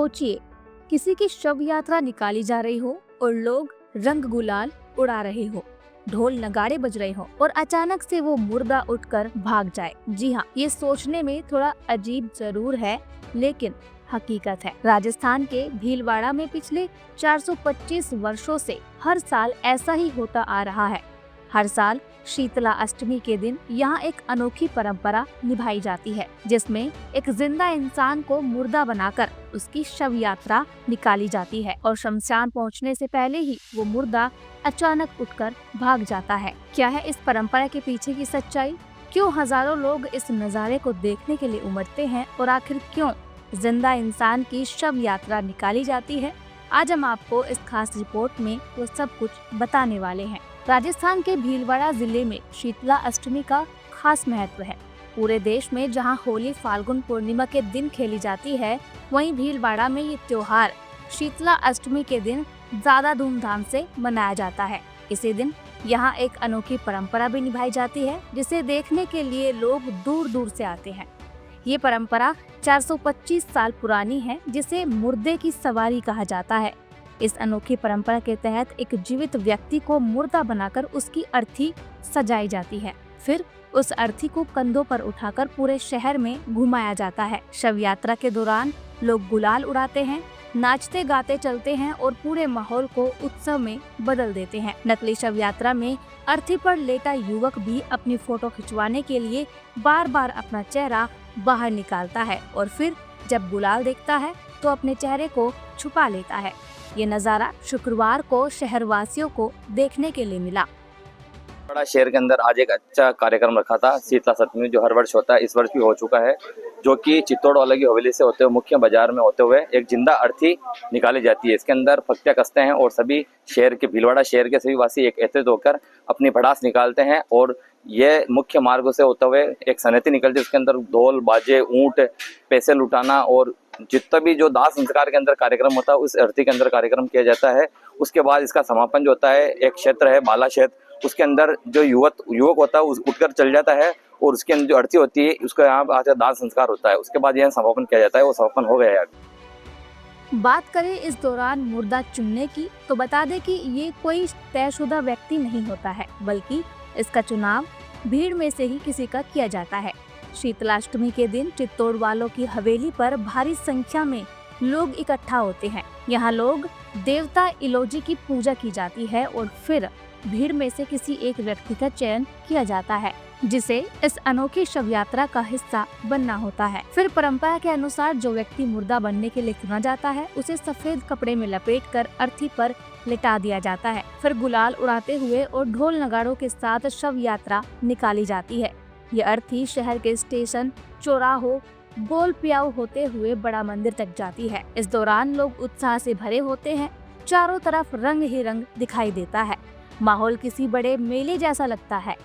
सोचिए, किसी की शव यात्रा निकाली जा रही हो और लोग रंग गुलाल उड़ा रहे हो, ढोल नगाड़े बज रहे हो और अचानक से वो मुर्दा उठकर भाग जाए। जी हाँ, ये सोचने में थोड़ा अजीब जरूर है, लेकिन हकीकत है। राजस्थान के भीलवाड़ा में पिछले 425 वर्षों से हर साल ऐसा ही होता आ रहा है। हर साल शीतला अष्टमी के दिन यहाँ एक अनोखी परंपरा निभाई जाती है, जिसमें एक जिंदा इंसान को मुर्दा बनाकर उसकी शव यात्रा निकाली जाती है और शमशान पहुँचने से पहले ही वो मुर्दा अचानक उठकर भाग जाता है। क्या है इस परंपरा के पीछे की सच्चाई? क्यों हजारों लोग इस नज़ारे को देखने के लिए उमड़ते हैं और आखिर क्यों जिंदा इंसान की शव यात्रा निकाली जाती है? आज हम आपको इस खास रिपोर्ट में वो सब कुछ बताने वाले हैं। राजस्थान के भीलवाड़ा जिले में शीतला अष्टमी का खास महत्व है। पूरे देश में जहां होली फाल्गुन पूर्णिमा के दिन खेली जाती है, वहीं भीलवाड़ा में ये त्योहार शीतला अष्टमी के दिन ज्यादा धूमधाम से मनाया जाता है। इसी दिन यहाँ एक अनोखी परंपरा भी निभाई जाती है, जिसे देखने के लिए लोग दूर दूर से आते हैं। ये परंपरा 425 साल पुरानी है, जिसे मुर्दे की सवारी कहा जाता है। इस अनोखी परंपरा के तहत एक जीवित व्यक्ति को मुर्दा बनाकर उसकी अर्थी सजाई जाती है। फिर उस अर्थी को कंधों पर उठाकर पूरे शहर में घुमाया जाता है। शव यात्रा के दौरान लोग गुलाल उड़ाते हैं, नाचते गाते चलते हैं और पूरे माहौल को उत्सव में बदल देते हैं। नकली शव यात्रा में अर्थी पर लेटा युवक भी अपनी फोटो खिंचवाने के लिए बार बार अपना चेहरा बाहर निकालता है और फिर जब गुलाल देखता है तो अपने चेहरे को छुपा लेता है। ये नज़ारा शुक्रवार को शहरवासियों को देखने के लिए मिला। बड़ा शहर के अंदर आज एक अच्छा कार्यक्रम रखा था, शीतला अष्टमी, जो हर वर्ष होता है, इस वर्ष भी हो चुका है, जो कि चित्तौड़ वाले की हवेली से होते हुए मुख्य बाजार में होते हुए एक जिंदा अर्थी निकाली जाती है। इसके अंदर फक्तियाँ कसते हैं और सभी शहर के, भीलवाड़ा शहर के सभी वासी एक एकत्रित होकर अपनी भड़ास निकालते हैं और ये मुख्य मार्गों से होते हुए एक सनती निकलती है। इसके अंदर ढोल बाजे, ऊंट, पैसे लुटाना और जितना भी जो दाह संस्कार के अंदर कार्यक्रम होता है उस अर्थी के अंदर कार्यक्रम किया जाता है। उसके बाद इसका समापन जो होता है, एक क्षेत्र है बाला क्षेत्र, उसके अंदर जो युवक होता है उठकर चल जाता है और उसके अंदर जो अर्थी होती है उसका यहाँ दाह संस्कार होता है। उसके बाद यह समापन किया जाता है। वो समापन हो गया है। बात करें इस दौरान मुर्दा चुनने की, तो बता दें कि ये कोई तयशुदा व्यक्ति नहीं होता है, बल्कि इसका चुनाव भीड़ में से ही किसी का किया जाता है। शीतलाष्टमी के दिन चित्तौड़ वालों की हवेली पर भारी संख्या में लोग इकट्ठा होते हैं। यहाँ लोग देवता इलोजी की पूजा की जाती है और फिर भीड़ में से किसी एक व्यक्ति का चयन किया जाता है, जिसे इस अनोखी शव यात्रा का हिस्सा बनना होता है। फिर परंपरा के अनुसार जो व्यक्ति मुर्दा बनने के लिए चुना जाता है, उसे सफेद कपड़े में लपेटकर अर्थी पर लिटा दिया जाता है। फिर गुलाल उड़ाते हुए और ढोल नगाड़ों के साथ शव यात्रा निकाली जाती है। ये अर्थी शहर के स्टेशन, चौराहों, गोल पियाऊ होते हुए बड़ा मंदिर तक जाती है। इस दौरान लोग उत्साह से भरे होते हैं, चारों तरफ रंग ही रंग दिखाई देता है, माहौल किसी बड़े मेले जैसा लगता है।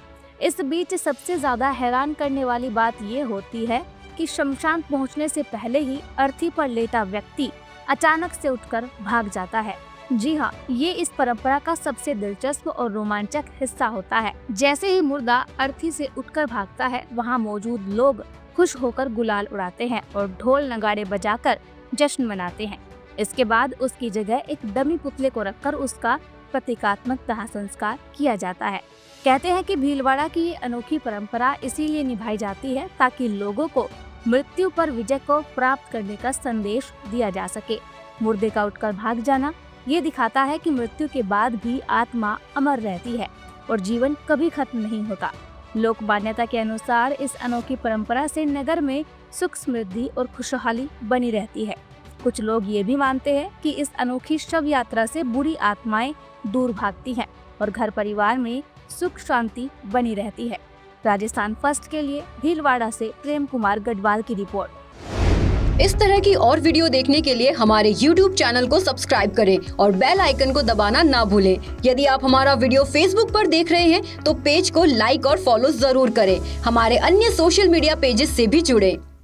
इस बीच सबसे ज्यादा हैरान करने वाली बात ये होती है कि शमशान पहुंचने से पहले ही अर्थी पर लेटा व्यक्ति अचानक से उठकर भाग जाता है। जी हाँ, ये इस परंपरा का सबसे दिलचस्प और रोमांचक हिस्सा होता है। जैसे ही मुर्दा अर्थी से उठकर भागता है, वहाँ मौजूद लोग खुश होकर गुलाल उड़ाते हैं और ढोल नगाड़े बजाकर जश्न मनाते हैं। इसके बाद उसकी जगह एक डमी पुतले को रखकर उसका प्रतीकात्मक दाह संस्कार किया जाता है। कहते हैं कि भीलवाड़ा की ये अनोखी परंपरा इसीलिए निभाई जाती है ताकि लोगों को मृत्यु पर विजय को प्राप्त करने का संदेश दिया जा सके। मुर्दे का उठकर भाग जाना ये दिखाता है कि मृत्यु के बाद भी आत्मा अमर रहती है और जीवन कभी खत्म नहीं होता। लोक मान्यता के अनुसार इस अनोखी परंपरा से नगर में सुख समृद्धि और खुशहाली बनी रहती है। कुछ लोग ये भी मानते हैं कि इस अनोखी शव यात्रा से बुरी आत्माएं दूर भागती हैं और घर परिवार में सुख शांति बनी रहती है। राजस्थान फर्स्ट के लिए भीलवाड़ा से प्रेम कुमार गढ़वाल की रिपोर्ट। इस तरह की और वीडियो देखने के लिए हमारे YouTube चैनल को सब्सक्राइब करें और बेल आइकन को दबाना ना भूलें। यदि आप हमारा वीडियो Facebook पर देख रहे हैं तो पेज को लाइक और फॉलो जरूर करें। हमारे अन्य सोशल मीडिया पेजेस से भी जुड़ें।